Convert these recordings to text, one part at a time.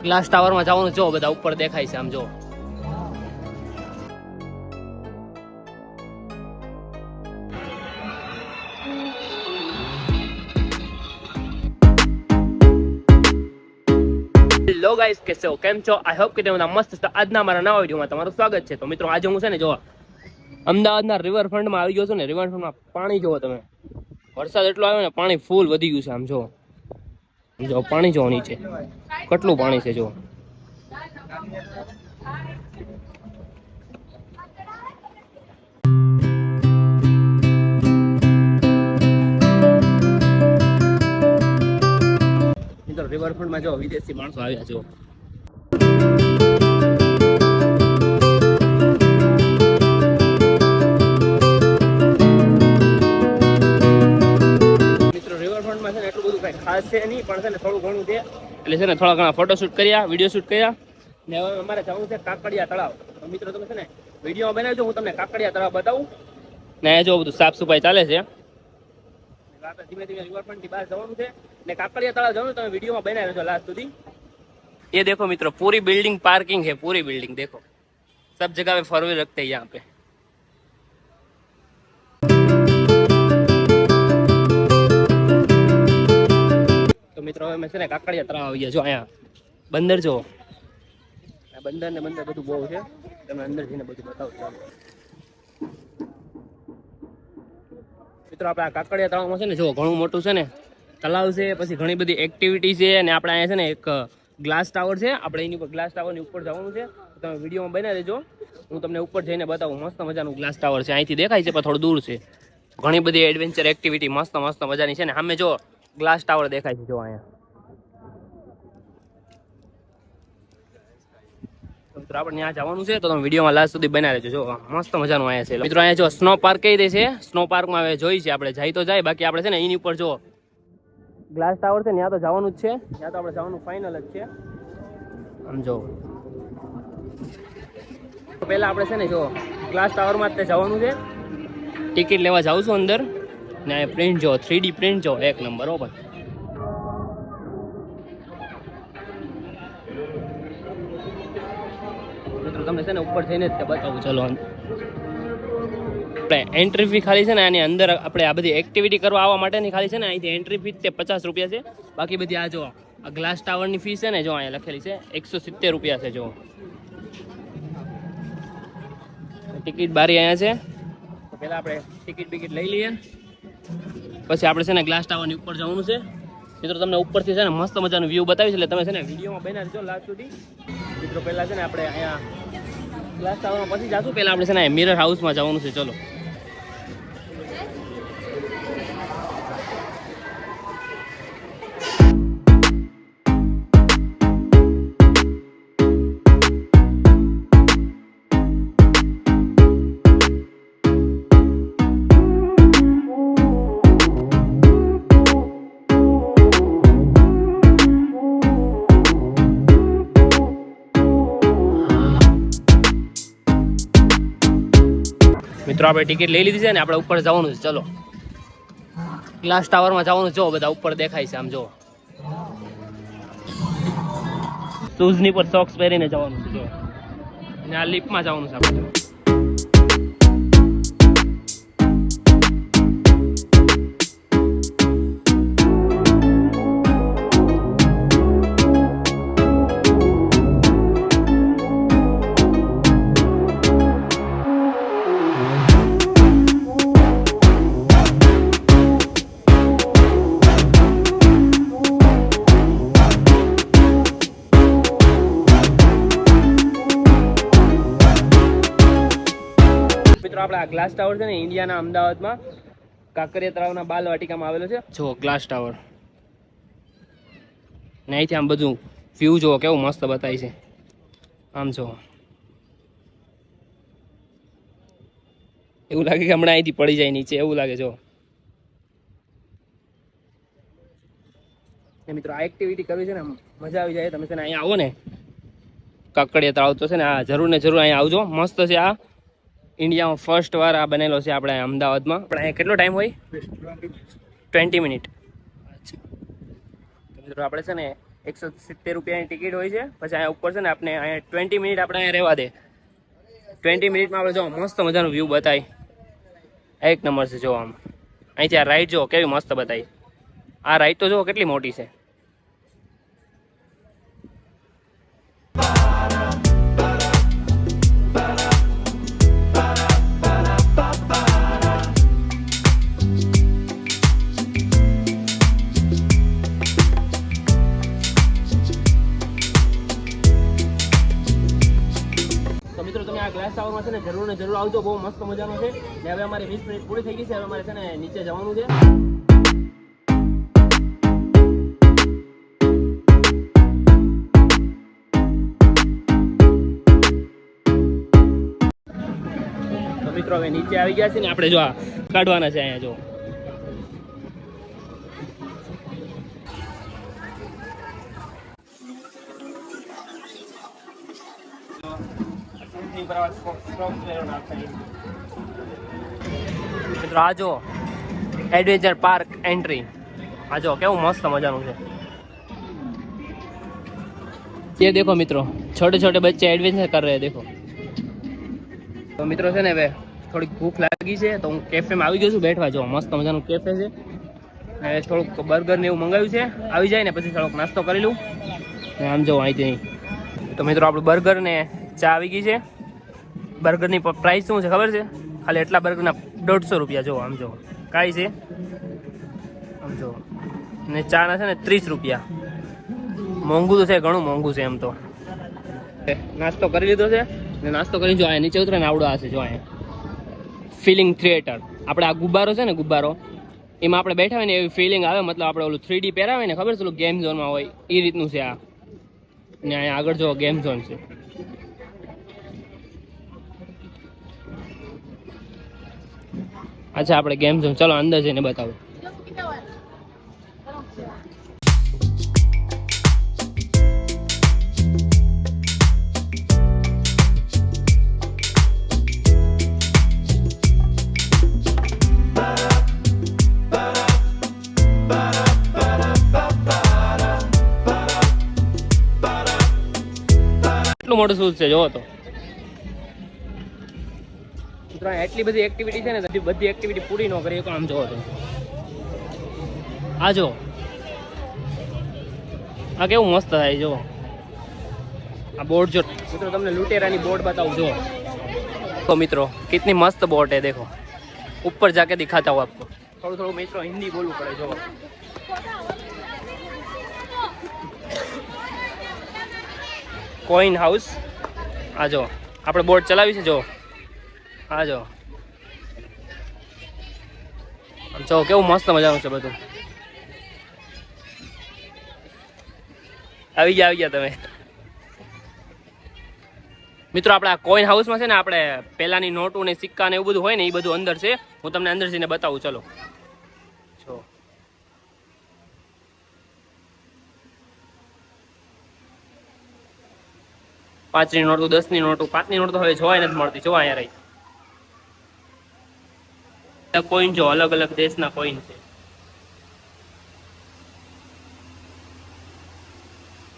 Glass ટાવરમાં જવાનું જો બધા ઉપર દેખાય છે આમ જો. હેલો ગાઈસ, કેસે હો, કેમ છો? આઈ હોપ કે તમે મસ્ત છો. આજના મારા નવા વિડીયોમાં તમારું સ્વાગત છે. તો મિત્રો આજે હું છે ને જો અમદાવાદના રિવરફ્રન્ટમાં આવી ગયો છું ને. રિવરફ્રન્ટમાં પાણી જોવો તમે, વરસાદ એટલો આવ્યો ને પાણી ફૂલ વધી ગયું છે આમ જો. જો પાણી જો નીચે કેટલું પાણી છે જો. રિવરફ્રન્ટમાં જો વિદેશી માણસો આવ્યા છે. મિત્રો રિવરફ્રન્ટમાં છે ને એટલું બધું કઈ ખાસ છે નહીં, પણ છે ને થોડું ઘણું છે. એટલે છે ને થોડા ઘણા ફોટો શૂટ કર્યા, વિડીયો શૂટ કર્યા ને. હવે અમારે જવું છે કાકડિયા તળાવ. તો મિત્રો તમે છે ને વિડીયો બનાવજો, હું તમને કાકડિયા તળાવ બતાવું ને. જો બધું સાફ સફાઈ ચાલે છે. ધીમે ધીમે રિવરફ્રન્ટ થી બહાર જવાનું છે ને કાકડિયા તળાવ જવાનું. તમે વિડીયોમાં બનાવી રહેજો લાસ્ટ સુધી. ये देखो मित्रों, पूरी बिल्डिंग पार्किंग है, पूरी बिल्डिंग देखो, सब जगह पे फोर व्हीलर रखते हैं यहाँ पे. तो मित्रों હવે મેં છે ને કાકડિયા તળાવ આવી ગયા. જો અહીંયા બંદર જો, બંદર ને બંદર બધું બહુ છે. તમે અંદર જઈને બધું બતાવો ચાલો. મિત્રો આપણે આ કાકડિયા તળાવમાં છે ને જો ઘણું મોટું છે ને તળાવ છે, પછી ઘણી બધી એક્ટિવિટી છે. અને આપણે અહીંયા છે ને એક ગ્લાસ ટાવર છે, આપણે એની ઉપર ગ્લાસ ટાવરની ઉપર જવાનું છે. તમે વિડીયોમાં બનાવી દેજો, હું તમને ઉપર જઈને બતાવું. મસ્ત મજાનું ગ્લાસ ટાવર છે, અહીંથી દેખાય છે પણ થોડું દૂર છે. ઘણી બધી એડવેન્ચર એક્ટિવિટી મસ્ત મસ્ત મજાની છે ને. સામે જો ગ્લાસ ટાવર દેખાય છે જો અહીંયા. મિત્રો આપણે ત્યાં જવાનું છે, તો તમે વિડીયોમાં લાસ્ટ સુધી બનાવી દેજો. જો મસ્ત મજાનું અહીંયા છે મિત્રો. અહીંયા જો સ્નો પાર્ક કહી દે છે. સ્નો પાર્કમાં હવે જોઈ છે આપણે, જાય તો જાય, બાકી આપણે છે ને એની ઉપર જો ગ્લાસ ટાવર છે ત્યાં તો જવાનું જ છે. ત્યાં તો આપણે જવાનું ફાઇનલ જ છે આમ જો. પહેલા આપણે છે ને જો ગ્લાસ ટાવરમાં જ જવાનું છે. ટિકિટ લેવા જાઉં છું અંદર ને. પ્રિન્ટ જો 3D પ્રિન્ટ જો એક નંબર. હો ભાઈ મિત્રો તમને છે ને ઉપર જઈને જ બતાવું. ચલો આપણે એન્ટ્રી ફી ખાલી છે ને આની અંદર આપણે આ બધી એક્ટિવિટી કરવા આવવા માટેની ખાલી છે ને અહીંથી એન્ટ્રી ફી તે 50 રૂપિયા છે. બાકી બધી આ જો આ ગ્લાસ ટાવરની ફી છે ને જો અહીંયા લખેલી છે 170 રૂપિયા છે જો. ટિકિટ બારી અહીંયા છે. તો પહેલાં આપણે ટિકિટ બિકિટ લઈ લઈએ, પછી આપણે છે ને ગ્લાસ ટાવરની ઉપર જવાનું છે. મિત્રો તમને ઉપરથી છે ને મસ્ત મજાનું વ્યૂ બતાવીશ, એટલે તમે છે ને વિડીયોમાં બનાવી દેજો લાસ્ટ સુધી. મિત્રો પહેલાં છે ને આપણે અહીંયા ગ્લાસ ટાવરમાં પછી જાશું. પહેલાં આપણે છે ને મિરર હાઉસમાં જવાનું છે. ચલો મિત્રો આપણે ટિકિટ લઈ લીધી છે ને આપણે ઉપર જવાનું છે. ચલો ગ્લાસ ટાવરમાં જવાનું. જો બધા ઉપર દેખાય છે આમ જો. શૂઝની પર સોક્સ પહેરીને જવાનું છે જો. અને આ લિફ્ટમાં જવાનું છે આપણે. આપણે આ ગ્લાસ ટાવર છે ને ઇન્ડિયાના અમદાવાદમાં કાંકરિયા તળાવના બાલવાટિકામાં આવેલો છે. જો ગ્લાસ ટાવર ને અહીંથી આમ બધું વ્યૂ જો કેવું મસ્ત બતાય છે આમ જો. એવું લાગે કે હમણાં અહીંથી પડી જાય નીચે એવું લાગે જો. મિત્રો આ એક્ટિવિટી કરવી છે ને મજા આવી જાય. તમે છે ને અહીંયા આવો ને કાંકરિયા તળાવ તો છે ને આ જરૂર ને જરૂર અહીંયા આવજો. મસ્ત છે આ. ઇન્ડિયામાં ફર્સ્ટ વાર આ બનેલો છે આપણે અમદાવાદમાં. આપણે અહીંયા કેટલો ટાઈમ હોય? 20 મિનિટ. મિત્રો આપણે છે ને 170 રૂપિયાની ટિકિટ હોય છે. પછી અહીંયા ઉપર છે ને આપણે અહીંયા 20 મિનિટ આપણે અહીંયા રહેવા દે. 20 મિનિટમાં આપણે જો મસ્ત મજાનું વ્યૂ બતાય. એક નંબર છે જો આમ. અહીંથી આ રાઈડ જો કેવી મસ્ત બતાવી. આ રાઈડ તો જો કેટલી મોટી છે. મિત્રો તમે આ ગ્લાસ ટાવરમાં છે ને જરૂર ને જરૂર આવજો. બહુ મસ્ત મજાનો છે. ને હવે અમારી 20 મિનિટ પૂરી થઈ ગઈ છે. હવે અમારે છે ને નીચે જવાનું છે. તો મિત્રો હવે નીચે આવી ગયા છે ને આપણે જો આ કાઢવાના છે અહીંયા જો. મિત્રો આ જો એડવેન્ચર પાર્ક એન્ટ્રી. આ જો કેવું મસ્ત મજાનું છે. ये देखो મિત્રો छोटे छोटे बच्चे एडवेंचर कर रहे हैं देखो. તો મિત્રો છે ને હવે થોડીક ભૂખ લાગી છે તો હું કેફેમાં આવી ગયો છું બેઠવા. જો મસ્ત મજાનું કેફે છે. હવે થોડુંક બર્ગર ને એવું મંગાવ્યું છે. આવી જાય ને પછી થોડોક નાસ્તો કરી લઉં. આમ જો અહીંથી તો મિત્રો આપણું બર્ગર ને ચા આવી ગઈ છે. બર્ગરની પ્રાઇસ શું છે ખબર છે? ખાલી એટલા બર્ગરના 150 રૂપિયા. જો આમ જો કાંઈ છે આમ જો. ને ચાના છે ને 30 રૂપિયા. મોંઘું તો છે, ઘણું મોંઘું છે એમ તો. નાસ્તો કરી લીધો છે ને નાસ્તો કરીને જો અહીંયા નીચે ઉતરે ને આવડો આ છે જો અહીંયા ફિલિંગ થિયેટર. આપણે આ ગુબ્બારો છે ને ગુબ્બારો એમાં આપણે બેઠા હોય ને એવી ફિલિંગ આવે. મતલબ આપણે ઓલું 3D પહેરાવે ને ખબર છે ઓલું ગેમ ઝોનમાં હોય એ રીતનું છે આ. ને અહીંયા આગળ જો ગેમ ઝોન છે. અચ્છા આપણે ગેમ ઝોન ચલો અંદર જઈને બતાવો. કેટલું મોટું શૂઝ છે જોવો તો. એટલી બધી એક્ટિવિટી છે ને બધી એક્ટિવિટી પૂરી ન કરી આમ જોવો તો. આ જો આ કેવું મસ્ત થાય જો. આ બોટ જો મિત્રો તમને લुटेरानी बोट बताऊं जो. तो मित्रों कितनी मस्त बोट है देखो. ऊपर जाके दिखाता हूँ आपको. थोड़ा थोड़ा मित्रों हिंदी बोलવું પડે જો. Coin house. આ જો આપણે બોટ ચલાવી છે જો. આ જો જો કેવું મસ્ત મજાનું છે બધું. આવી ગયા તમે મિત્રો. આપણે આ કોઈન હાઉસમાં છે ને આપણે પહેલાની નોટો ને સિક્કા ને એવું બધું હોય ને એ બધું અંદર છે. હું તમને અંદર જઈને બતાવું ચલો. જો પાંચની નોટો, 10ની નોટો, 5ની નોટ તો હવે જોવાય નથી મળતી. જોવા અહીંયા રહી કોઈન જો અલગ અલગ દેશના કોઈન છે.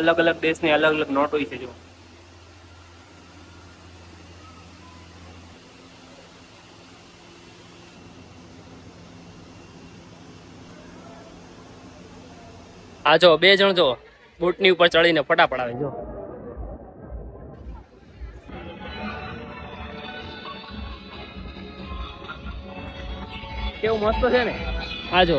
અલગ અલગ દેશની અલગ અલગ નોટ હોય છે જો. આ જો બે જણ જો બોટની ઉપર ચડીને ફટા પડાવે જો. કેવું મસ્ત છે ને. આ જો